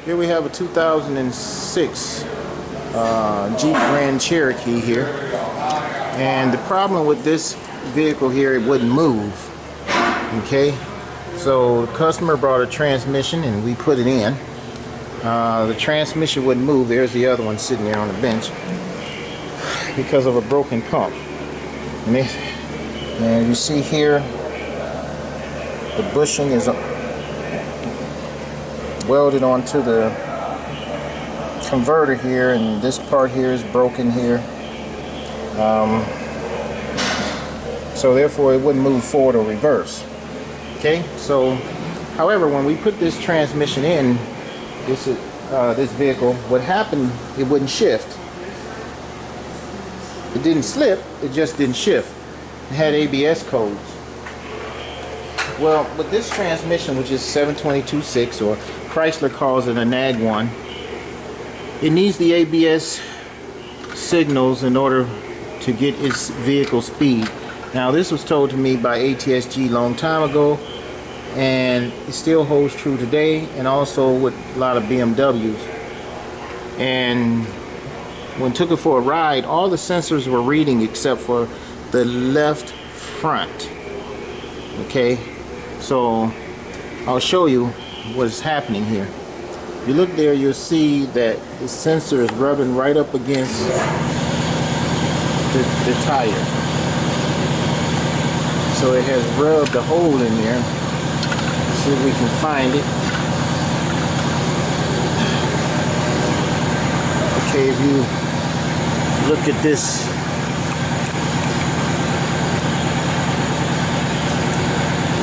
Here we have a 2006 Jeep Grand Cherokee here, and the problem with this vehicle here, it wouldn't move. Okay, so the customer brought a transmission and we put it in. The transmission wouldn't move. There's the other one sitting there on the bench because of a broken pump. And you see here, the bushing is welded onto the converter here, and this part here is broken here. So therefore it wouldn't move forward or reverse. Okay, so however, when we put this transmission in this vehicle, what happened, it wouldn't shift. It didn't slip, it just didn't shift. It had ABS codes. Well, with this transmission, which is 722.6, or Chrysler calls it a NAG 1, it needs the ABS signals in order to get its vehicle speed. Now, this was told to me by ATSG a long time ago, and it still holds true today, and also with a lot of BMWs. And when I took it for a ride, all the sensors were reading except for the left front. Okay, so I'll show you what is happening here. If you look there, you'll see that the sensor is rubbing right up against the tire. So it has rubbed a hole in there. Let's see if we can find it. Okay, if you look at this,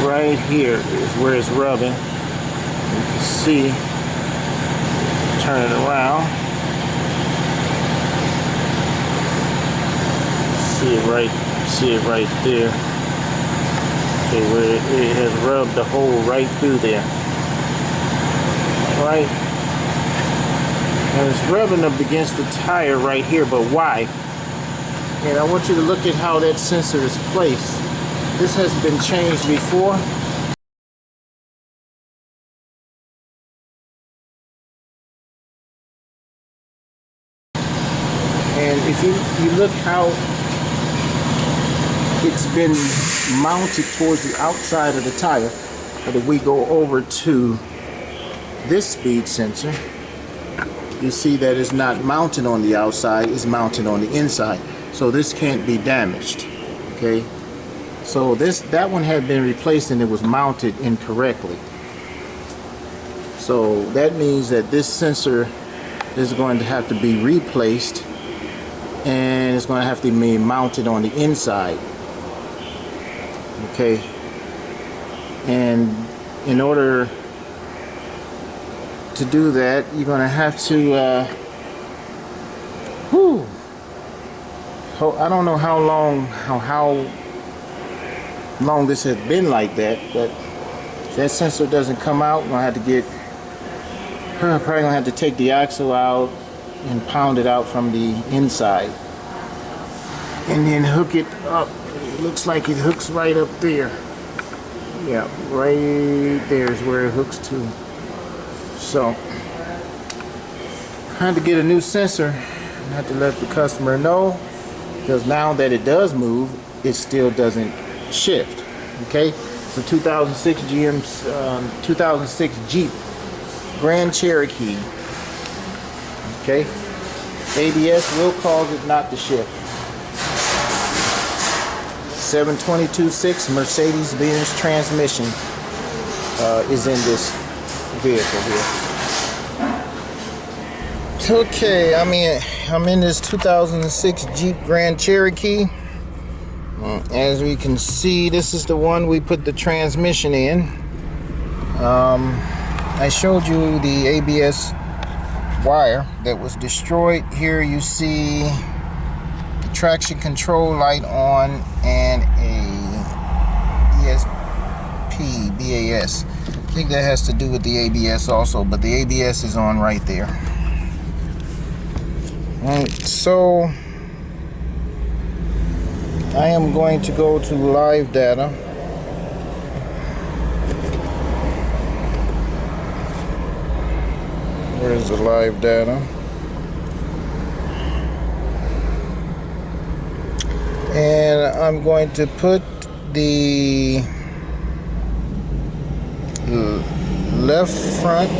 right here is where it's rubbing. You can see, turn it around. See it right there. Okay, where it has rubbed the hole right through there. Right? And it's rubbing up against the tire right here, but why? And I want you to look at how that sensor is placed. This has been changed before. And if you look how it's been mounted towards the outside of the tire, but if we go over to this speed sensor, you see that it's not mounted on the outside, it's mounted on the inside. So this can't be damaged. Okay, so that one had been replaced and it was mounted incorrectly. So that means that this sensor is going to have to be replaced, and it's going to have to be mounted on the inside. Okay, and in order to do that, you're going to have to I don't know how long this has been like that, but if that sensor doesn't come out, I'm going to have to probably going to have to take the axle out and pound it out from the inside and then hook it up. It looks like it hooks right up there. Yeah, right there is where it hooks to. So I had to get a new sensor. I had to let the customer know, because now that it does move, it still doesn't shift. Okay, it's a 2006 2006 Jeep Grand Cherokee. Okay, ABS will cause it not to shift. 722.6 Mercedes-Benz transmission is in this vehicle here. Okay, I'm in this 2006 Jeep Grand Cherokee. As we can see, this is the one we put the transmission in. I showed you the ABS wire that was destroyed. Here you see the traction control light on and a ESP BAS. I think that has to do with the ABS also, but the ABS is on right there. Alright, so I am going to go to live data. Where's the live data? And I'm going to put the left front,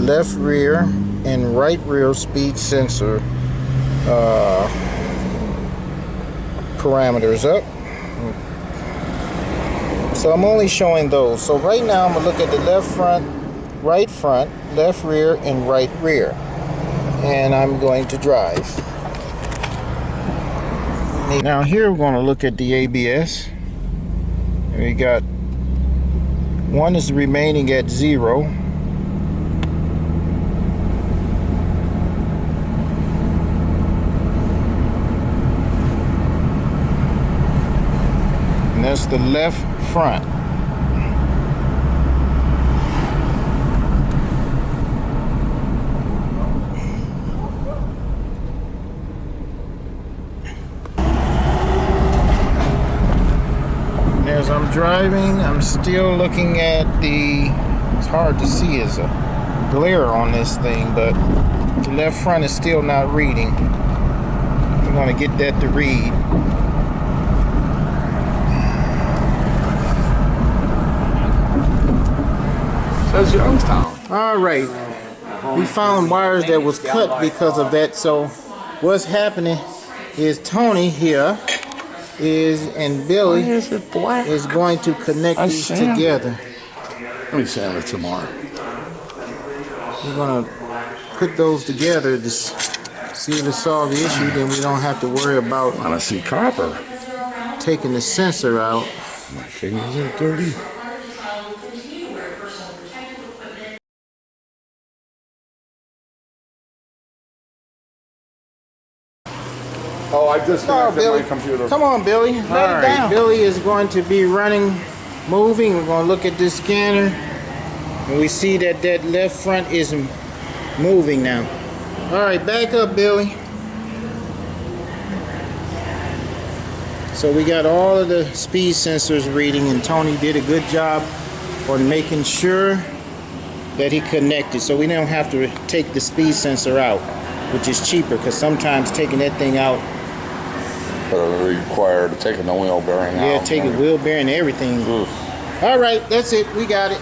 left rear, and right rear speed sensor parameters up. So I'm only showing those. So right now I'm going to look at the left front, left rear, and right rear. And I'm going to drive. Now here we're going to look at the ABS. We got one is remaining at 0. And that's the left front. As I'm driving, I'm still looking at it's hard to see, there's a glare on this thing, but the left front is still not reading. I'm going to get that to read. Says Youngstown. All right, we found wires that was cut because of that. So what's happening is Tony here and Billy is going to connect these together. Let me sand it tomorrow. We're going to put those together to see if it solves the issue. Then we don't have to worry about I want to see copper. taking the sensor out. My fingers are dirty. Oh, I disconnected my computer. Come on, Billy. Let it down. Billy is going to be moving. We're going to look at this scanner. And we see that that left front is moving now. All right, back up, Billy. So we got all of the speed sensors reading, and Tony did a good job on making sure that he connected. So we don't have to take the speed sensor out, which is cheaper, because sometimes taking that thing out, But it required taking the wheel bearing out. yeah, taking wheel bearing and everything. Oof. All right, that's it. We got it.